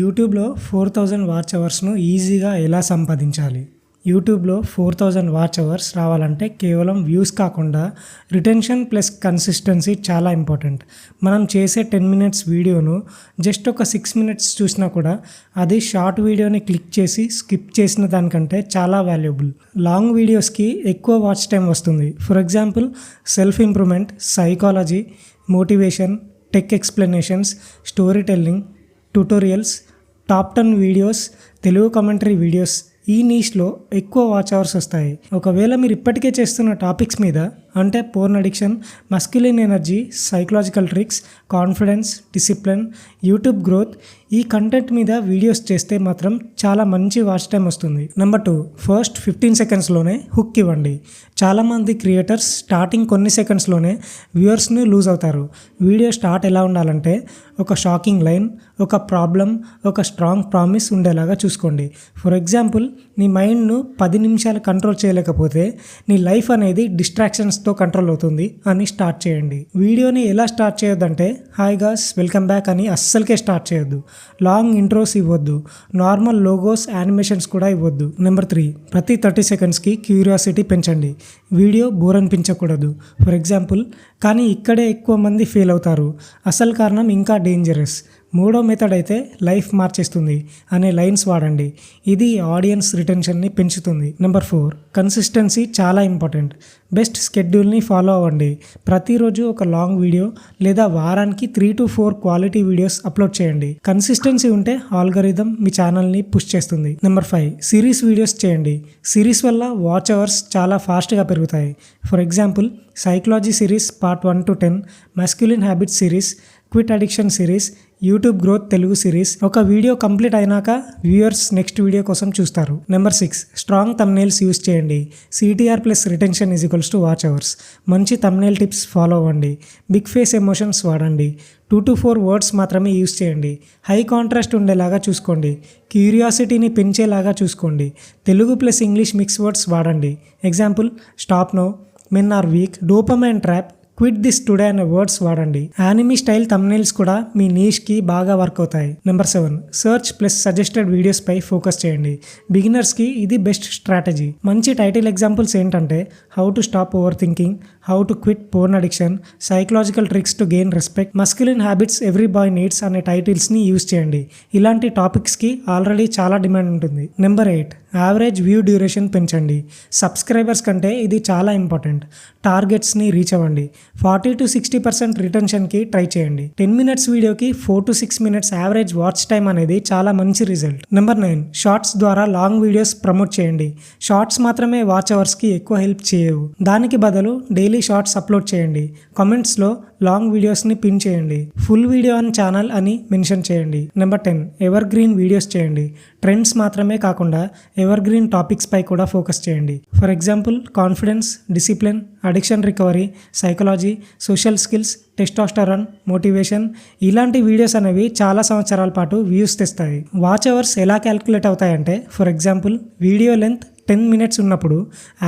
యూట్యూబ్లో 4000 వాచ్ అవర్స్ను ఈజీగా ఎలా సంపాదించాలి? యూట్యూబ్లో 4000 వాచ్ అవర్స్ రావాలంటే కేవలం వ్యూస్ కాకుండా రిటెన్షన్ ప్లస్ కన్సిస్టెన్సీ చాలా ఇంపార్టెంట్. మనం చేసే 10 మినిట్స్ వీడియోను జస్ట్ ఒక 6 మినిట్స్ చూసినా కూడా అది షార్ట్ వీడియోని క్లిక్ చేసి స్కిప్ చేసిన దానికంటే చాలా వాల్యుబుల్. లాంగ్ వీడియోస్కి ఎక్కువ వాచ్ టైం వస్తుంది. For example self improvement, psychology, motivation, tech explanations, story telling, tutorials, top 10 videos, Telugu commentary videos ఈ నీష్లో ఎక్కువ వాచ్ అవర్స్ వస్తాయి. ఒకవేళ మీరు ఇప్పటికే చేస్తున్న టాపిక్స్ మీద అంటే porn addiction, masculine energy, psychological tricks, confidence, discipline, YouTube growth ఈ కంటెంట్ మీద వీడియోస్ చేస్తే మాత్రం చాలా మంచి వాచ్ టైం వస్తుంది. నెంబర్ 2, ఫస్ట్ 15 సెకండ్స్లోనే హుక్ ఇవ్వండి. చాలామంది క్రియేటర్స్ స్టార్టింగ్ కొన్ని సెకండ్స్లోనే వ్యూవర్స్ని లూజ్ అవుతారు. వీడియో స్టార్ట్ ఎలా ఉండాలంటే ఒక షాకింగ్ లైన్, ఒక ప్రాబ్లం, ఒక స్ట్రాంగ్ ప్రామిస్ ఉండేలాగా చూసుకోండి. ఫర్ ఎగ్జాంపుల్, నీ మైండ్ను 10 నిమిషాలు కంట్రోల్ చేయలేకపోతే నీ లైఫ్ అనేది డిస్ట్రాక్షన్స్తో కంట్రోల్ అవుతుంది అని స్టార్ట్ చేయండి. వీడియోని ఎలా స్టార్ట్ చేయొద్దంటే హాయ్ గాయ్స్ వెల్కమ్ బ్యాక్ అని అస్సలకే స్టార్ట్ చేయొద్దు. లాంగ్ ఇంట్రోస్ ఇవ్వద్దు. నార్మల్ లోగోస్, యానిమేషన్స్ కూడా ఇవ్వద్దు. నెంబర్ 3, ప్రతి 30 సెకండ్స్కి క్యూరియాసిటీ పెంచండి. వీడియో బోర్ అనిపించకూడదు. ఫర్ ఎగ్జాంపుల్, కానీ ఇక్కడే ఎక్కువ మంది ఫెయిల్ అవుతారు, అసలు కారణం ఇంకా డేంజరస్. మూడో మెథడ్ అయితే లైఫ్ మార్చేస్తుంది అనే లైన్స్ వాడండి. ఇది ఆడియన్స్ రిటెన్షన్ని పెంచుతుంది. నెంబర్ 4, కన్సిస్టెన్సీ చాలా ఇంపార్టెంట్. బెస్ట్ స్కెడ్యూల్ని ఫాలో అవ్వండి. ప్రతిరోజు ఒక లాంగ్ వీడియో లేదా వారానికి 3 to 4 క్వాలిటీ వీడియోస్ అప్లోడ్ చేయండి. కన్సిస్టెన్సీ ఉంటే ఆల్గరిథం మీ ఛానల్ని పుష్ చేస్తుంది. నెంబర్ 5, సిరీస్ వీడియోస్ చేయండి. సిరీస్ వల్ల వాచ్ అవర్స్ చాలా ఫాస్ట్గా పెరుగుతాయి. For example, psychology series part 1 to 10, masculine habits series, quit addiction series, YouTube growth Telugu series. ఒక వీడియో కంప్లీట్ అయినాక వ్యూయర్స్ నెక్స్ట్ వీడియో కోసం చూస్తారు. నెంబర్ 6, స్ట్రాంగ్ థంబ్నెయిల్స్ యూస్ చేయండి. CTR plus retention = watch hours. మంచి థంబ్నెయిల్ టిప్స్ ఫాలో అవ్వండి. Big face emotions వాడండి. 2 to 4 words మాత్రమే యూస్ చేయండి. హై కాంట్రాస్ట్ ఉండేలాగా చూసుకోండి. క్యూరియాసిటీని పెంచేలాగా చూసుకోండి. Telugu plus English mix words వాడండి. Example, stop no, men are weak, dopamine trap, quit this today అనే వర్డ్స్ వాడండి. యానిమీ స్టైల్ థంబ్నెయిల్స్ కూడా మీ నీష్కి బాగా వర్క్ అవుతాయి. Number 7, search plus suggested videos పై ఫోకస్ చేయండి. బిగినర్స్కి ఇది బెస్ట్ స్ట్రాటజీ. మంచి టైటిల్ ఎగ్జాంపుల్స్ ఏంటంటే how to stop over thinking, how to quit porn addiction, psychological tricks to gain respect, masculine habits every boy needs అనే టైటిల్స్ని use చేయండి. ఇలాంటి టాపిక్స్కి ఆల్రెడీ చాలా డిమాండ్ ఉంటుంది. నెంబర్ 8, యావరేజ్ వ్యూ డ్యూరేషన్ పెంచండి. సబ్స్క్రైబర్స్ కంటే ఇది చాలా ఇంపార్టెంట్. టార్గెట్స్ని రీచ్ అవ్వండి. 40 to 60% రిటెన్షన్కి ట్రై చేయండి. 10 మినిట్స్ వీడియోకి 4 to 6 minutes average watch time అనేది చాలా మంచి రిజల్ట్. నెంబర్ 9, షార్ట్స్ ద్వారా లాంగ్ వీడియోస్ ప్రమోట్ చేయండి. షార్ట్స్ మాత్రమే వాచ్ అవర్స్కి ఎక్కువ హెల్ప్ చేయవు. దానికి బదులు డైలీ షార్ట్స్ అప్లోడ్ చేయండి. కామెంట్స్లో లాంగ్ వీడియోస్ని పిన్ చేయండి. ఫుల్ వీడియో ఆన్ ఛానల్ అని మెన్షన్ చేయండి. నెంబర్ 10, ఎవర్ గ్రీన్ వీడియోస్ చేయండి. ట్రెండ్స్ మాత్రమే కాకుండా ఎవర్ గ్రీన్ టాపిక్స్ పై కూడా ఫోకస్ చేయండి. For example, confidence, discipline, addiction recovery, psychology, social skills, testosterone, motivation ఇలాంటి వీడియోస్ అనేవి చాలా సంవత్సరాల పాటు వ్యూస్ తెస్తాయి. వాచ్ అవర్స్ ఎలా క్యాలిక్యులేట్ అవుతాయంటే, for example, video length 10 minutes ఉన్నప్పుడు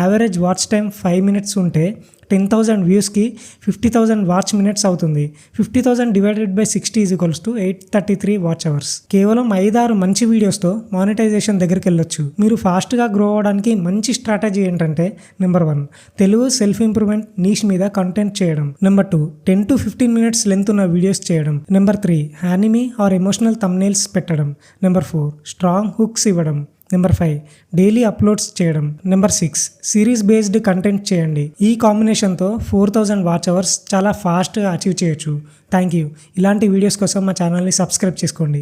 యావరేజ్ వాచ్ టైం 5 మినిట్స్ ఉంటే 10,000 వ్యూస్కి 50,000 వాచ్ మినిట్స్ అవుతుంది. 50,000 డివైడెడ్ బై 60 = 833 వాచ్ అవర్స్. కేవలం 5-6 మంచి వీడియోస్తో మానిటైజేషన్ దగ్గరికి వెళ్ళొచ్చు. మీరు ఫాస్ట్గా గ్రో అవ్వడానికి మంచి స్ట్రాటజీ ఏంటంటే number 1, Telugu self improvement niche మీద కంటెంట్ చేయడం. నెంబర్ 2, 10 to 15 మినిట్స్ లెంత్ ఉన్న వీడియోస్ చేయడం. Number 3, anime or emotional thumbnails పెట్టడం. నెంబర్ 4, స్ట్రాంగ్ హుక్స్ ఇవ్వడం. నెంబర్ 5, డైలీ అప్లోడ్స్ చేయడం. నెంబర్ 6, సిరీస్ బేస్డ్ కంటెంట్ చేయండి. ఈ కాంబినేషన్తో 4000 వాచ్ అవర్స్ చాలా ఫాస్ట్గా అచీవ్ చేయొచ్చు. Thank you. ఇలాంటి వీడియోస్ కోసం మా ఛానల్ని సబ్స్క్రైబ్ చేసుకోండి.